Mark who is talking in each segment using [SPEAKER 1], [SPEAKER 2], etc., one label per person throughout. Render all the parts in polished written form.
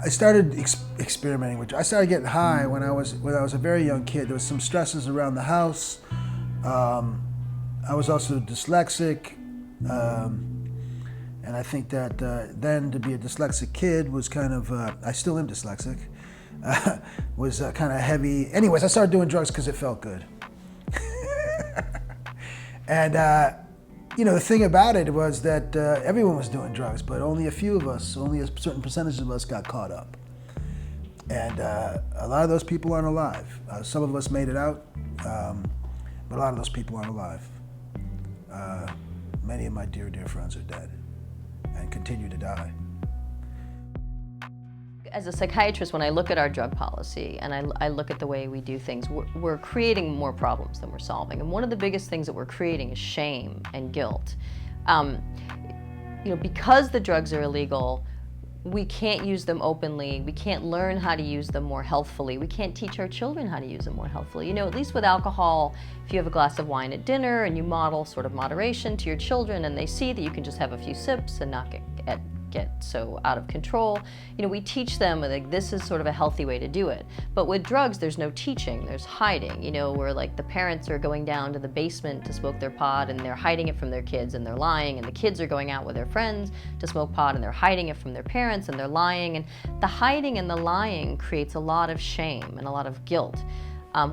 [SPEAKER 1] I started experimenting with. I started getting high when I was a very young kid. There was some stresses around the house. I was also dyslexic, and I think that then to be a dyslexic kid was kind of. I still am dyslexic. Was kind of heavy. Anyways, I started doing drugs because it felt good. And the thing about it was that everyone was doing drugs, but only a few of us, only a certain percentage of us got caught up. And a lot of those people aren't alive. Some of us made it out, but a lot of those people aren't alive. Many of my dear, dear friends are dead and continue to die.
[SPEAKER 2] As a psychiatrist, when I look at our drug policy and I look at the way we do things, we're creating more problems than we're solving. And one of the biggest things that we're creating is shame and guilt. Because the drugs are illegal, we can't use them openly. We can't learn how to use them more healthfully. We can't teach our children how to use them more healthfully. At least with alcohol, if you have a glass of wine at dinner and you model sort of moderation to your children and they see that you can just have a few sips and not get so out of control, we teach them like this is sort of a healthy way to do it. But with drugs, there's no teaching, there's hiding, where like the parents are going down to the basement to smoke their pot and they're hiding it from their kids and they're lying, and the kids are going out with their friends to smoke pot and they're hiding it from their parents and they're lying. And the hiding and the lying creates a lot of shame and a lot of guilt,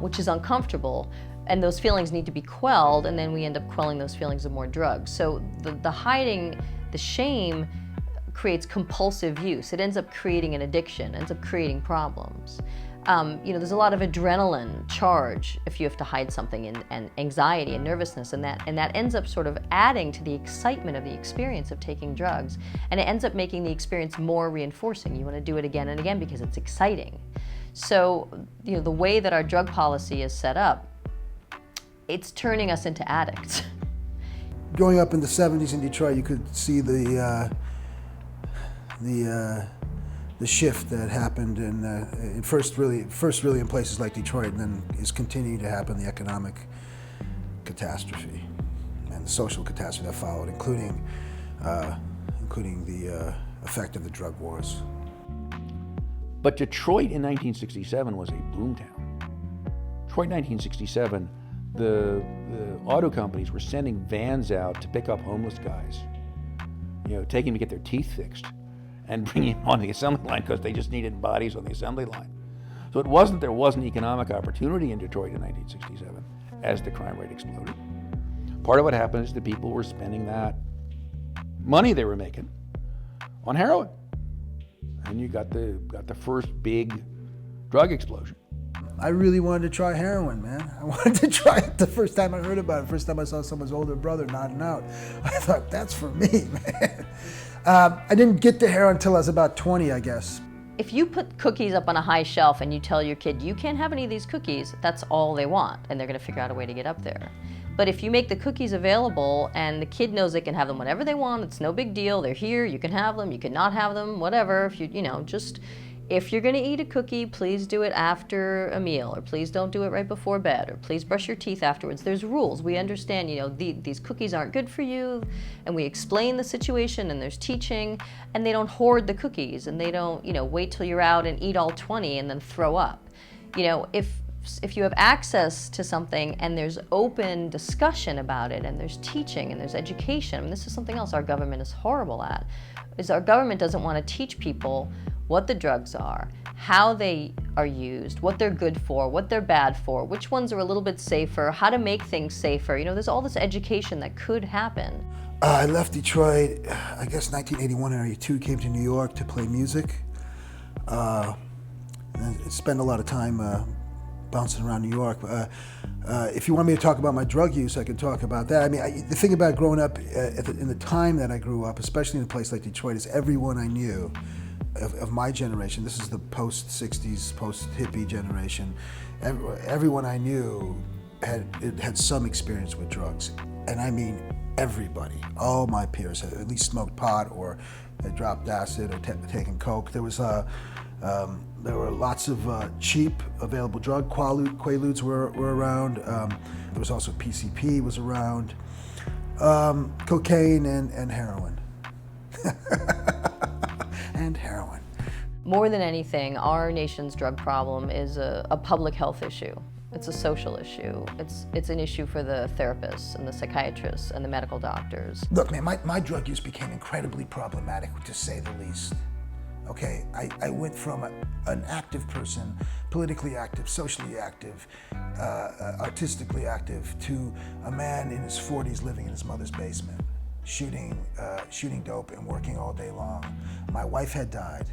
[SPEAKER 2] which is uncomfortable. And those feelings need to be quelled, and then we end up quelling those feelings with more drugs. So the hiding, the shame, creates compulsive use. It ends up creating an addiction, ends up creating problems. There's a lot of adrenaline charge if you have to hide something, and anxiety and nervousness, and that ends up sort of adding to the excitement of the experience of taking drugs, and it ends up making the experience more reinforcing. You want to do it again and again because it's exciting. So, the way that our drug policy is set up, it's turning us into addicts.
[SPEAKER 1] Growing up in the 70s in Detroit, you could see the shift that happened in first really in places like Detroit, and then is continuing to happen, the economic catastrophe and the social catastrophe that followed, including the effect of the drug wars.
[SPEAKER 3] But Detroit in 1967 was a boomtown. Detroit 1967, the auto companies were sending vans out to pick up homeless guys, taking them to get their teeth fixed, and bringing them on the assembly line because they just needed bodies on the assembly line. So it wasn't there wasn't economic opportunity in Detroit in 1967 as the crime rate exploded. Part of what happened is the people were spending that money they were making on heroin. And you got the first big drug explosion.
[SPEAKER 1] I really wanted to try heroin, man. I wanted to try it the first time I heard about it, the first time I saw someone's older brother nodding out. I thought, that's for me, man. I didn't get to heroin until I was about 20, I guess.
[SPEAKER 2] If you put cookies up on a high shelf and you tell your kid, you can't have any of these cookies, that's all they want, and they're going to figure out a way to get up there. But if you make the cookies available and the kid knows they can have them whenever they want, it's no big deal, they're here, you can have them, you can not have them, whatever. If you're going to eat a cookie, please do it after a meal, or please don't do it right before bed, or please brush your teeth afterwards. There's rules. We understand, these cookies aren't good for you, and we explain the situation, and there's teaching, and they don't hoard the cookies, and they don't, wait till you're out and eat all 20 and then throw up. If you have access to something and there's open discussion about it, and there's teaching and there's education, and this is something else our government is horrible at, is our government doesn't want to teach people what the drugs are, how they are used, what they're good for, what they're bad for, which ones are a little bit safer, how to make things safer. There's all this education that could happen.
[SPEAKER 1] I left Detroit, I guess 1981 or 82, came to New York to play music. And spent a lot of time bouncing around New York. If you want me to talk about my drug use, I can talk about that. The thing about growing up in the time that I grew up, especially in a place like Detroit, is everyone I knew of my generation, this is the post-60s, post-hippie generation, everyone I knew had some experience with drugs. And I mean everybody. All my peers had at least smoked pot, or had dropped acid, or taken coke. There were lots of cheap available drug. Quaaludes were around. There was also PCP was around. Cocaine and heroin. And heroin.
[SPEAKER 2] More than anything, our nation's drug problem is a public health issue. It's a social issue. It's an issue for the therapists and the psychiatrists and the medical doctors.
[SPEAKER 1] Look, man, my drug use became incredibly problematic, to say the least. Okay, I went from an active person, politically active, socially active, artistically active, to a man in his 40s living in his mother's basement, shooting dope and working all day long. My wife had died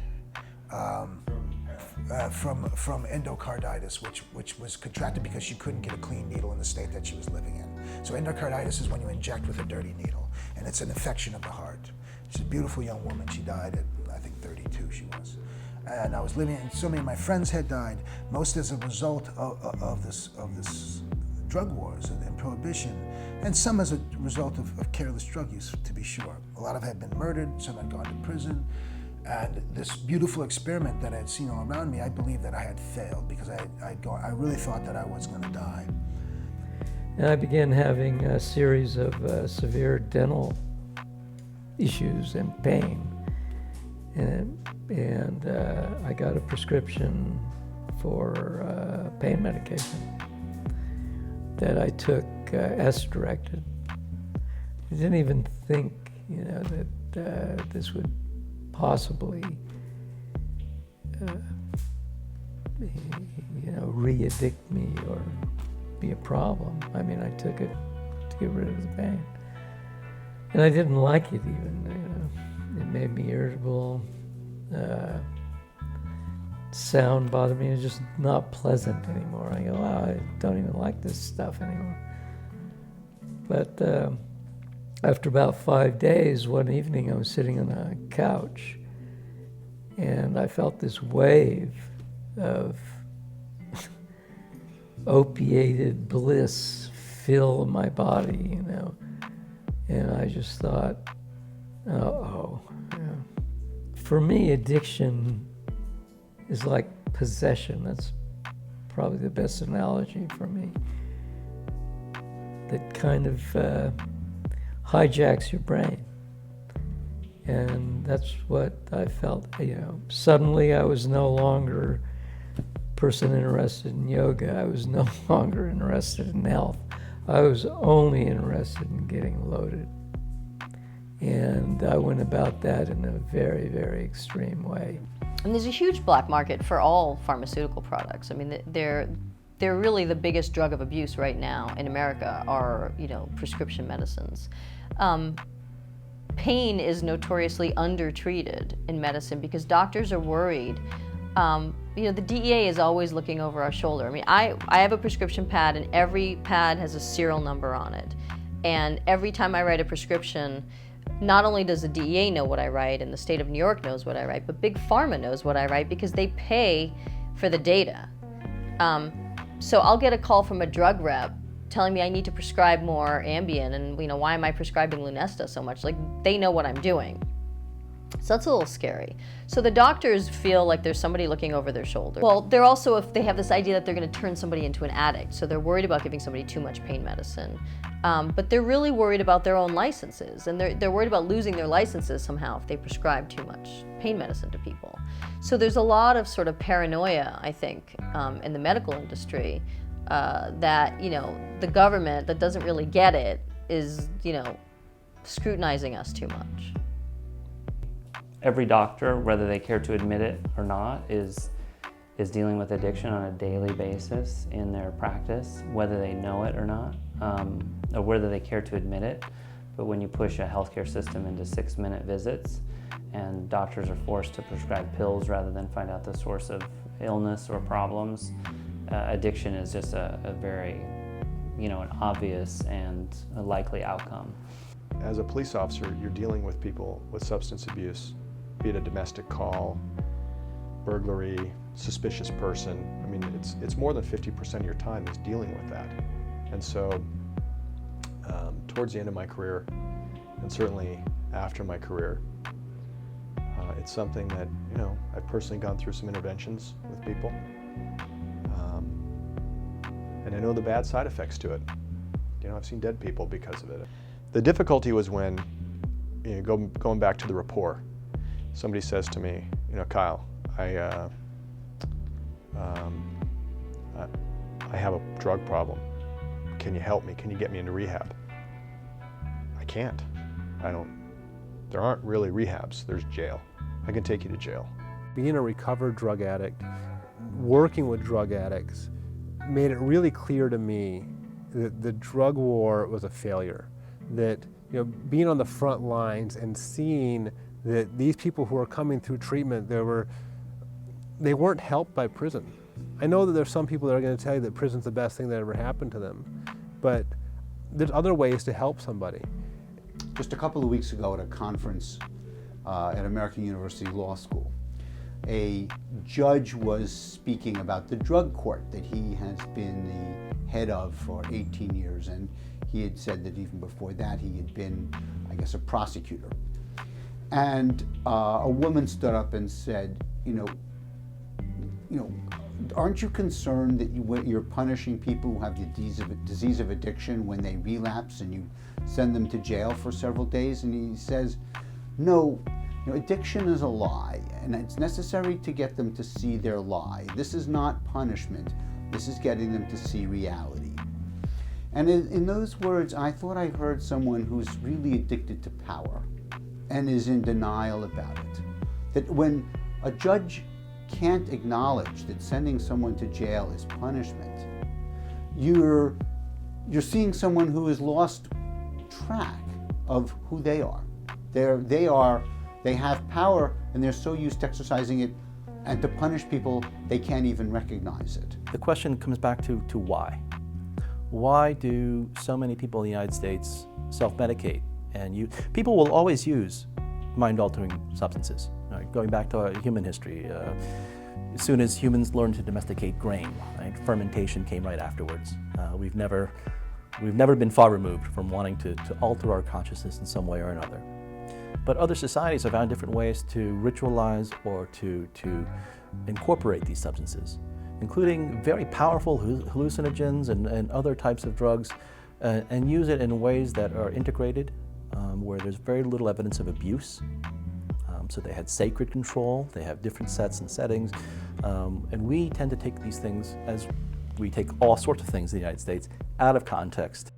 [SPEAKER 1] from endocarditis, which was contracted because she couldn't get a clean needle in the state that she was living in. So endocarditis is when you inject with a dirty needle, and it's an infection of the heart. She's a beautiful young woman. She died at, I think, 32 she was. And I was living, and so many of my friends had died, most as a result of this drug wars and prohibition, and some as a result of careless drug use, to be sure. A lot of had been murdered, some had gone to prison. And this beautiful experiment that I had seen all around me, I believed that I had failed, because I really thought that I was going to die.
[SPEAKER 4] And I began having a series of severe dental issues and pain. And I got a prescription for pain medication that I took as directed. I didn't even think, that this would possibly, re-addict me or be a problem. I mean, I took it to get rid of the pain. And I didn't like it even. It made me irritable. Sound bothered me. It was just not pleasant anymore. I go, wow, I don't even like this stuff anymore. But after about 5 days, one evening I was sitting on a couch and I felt this wave of opiated bliss fill my body, and I just thought, uh-oh. For me, addiction is like possession. That's probably the best analogy for me. That kind of hijacks your brain. And that's what I felt. Suddenly I was no longer a person interested in yoga. I was no longer interested in health. I was only interested in getting loaded. And I went about that in a very, very extreme way.
[SPEAKER 2] And there's a huge black market for all pharmaceutical products. I mean, they're really the biggest drug of abuse right now in America are, prescription medicines. Pain is notoriously undertreated in medicine because doctors are worried. The DEA is always looking over our shoulder. I mean, I have a prescription pad, and every pad has a serial number on it. And every time I write a prescription, not only does the DEA know what I write and the state of New York knows what I write, but Big Pharma knows what I write because they pay for the data. So I'll get a call from a drug rep telling me I need to prescribe more Ambien, and why am I prescribing Lunesta so much? Like, they know what I'm doing. So that's a little scary. So the doctors feel like there's somebody looking over their shoulder. Well, they're also, if they have this idea that they're going to turn somebody into an addict, so they're worried about giving somebody too much pain medicine. But they're really worried about their own licenses, and they're worried about losing their licenses somehow if they prescribe too much pain medicine to people. So there's a lot of sort of paranoia, I think, in the medical industry that, the government that doesn't really get it is, scrutinizing us too much.
[SPEAKER 5] Every doctor, whether they care to admit it or not, is dealing with addiction on a daily basis in their practice, whether they know it or not, or whether they care to admit it. But when you push a healthcare system into 6-minute visits and doctors are forced to prescribe pills rather than find out the source of illness or problems, addiction is just a very, an obvious and a likely outcome.
[SPEAKER 6] As a police officer, you're dealing with people with substance abuse, be it a domestic call, burglary, suspicious person. I mean, it's more than 50% of your time is dealing with that. And so towards the end of my career, and certainly after my career, it's something that, I've personally gone through some interventions with people. And I know the bad side effects to it. I've seen dead people because of it. The difficulty was when, going back to the rapport, somebody says to me, Kyle, I have a drug problem. Can you help me? Can you get me into rehab? I can't. There aren't really rehabs, there's jail. I can take you to jail.
[SPEAKER 7] Being a recovered drug addict, working with drug addicts, made it really clear to me that the drug war was a failure. That, being on the front lines and seeing that these people who are coming through treatment, they weren't helped by prison. I know that there's some people that are going to tell you that prison's the best thing that ever happened to them, but there's other ways to help somebody.
[SPEAKER 8] Just a couple of weeks ago at a conference at American University Law School, a judge was speaking about the drug court that he has been the head of for 18 years, and he had said that even before that he had been, I guess, a prosecutor. And a woman stood up and said, aren't you concerned that you're punishing people who have the disease of addiction when they relapse and you send them to jail for several days? And he says, no, addiction is a lie, and it's necessary to get them to see their lie. This is not punishment. This is getting them to see reality. And in those words, I thought I heard someone who's really addicted to power and is in denial about it. That when a judge can't acknowledge that sending someone to jail is punishment, you're seeing someone who has lost track of who they are. They have power, and they're so used to exercising it, and to punish people, they can't even recognize it.
[SPEAKER 9] The question comes back to why. Why do so many people in the United States self-medicate? And people will always use mind-altering substances. Right? Going back to human history, as soon as humans learned to domesticate grain, right, fermentation came right afterwards. We've never been far removed from wanting to alter our consciousness in some way or another. But other societies have found different ways to ritualize or to incorporate these substances, including very powerful hallucinogens and other types of drugs, and use it in ways that are integrated, where there's very little evidence of abuse. So they had sacred control, they have different sets and settings, and we tend to take these things, as we take all sorts of things in the United States, out of context.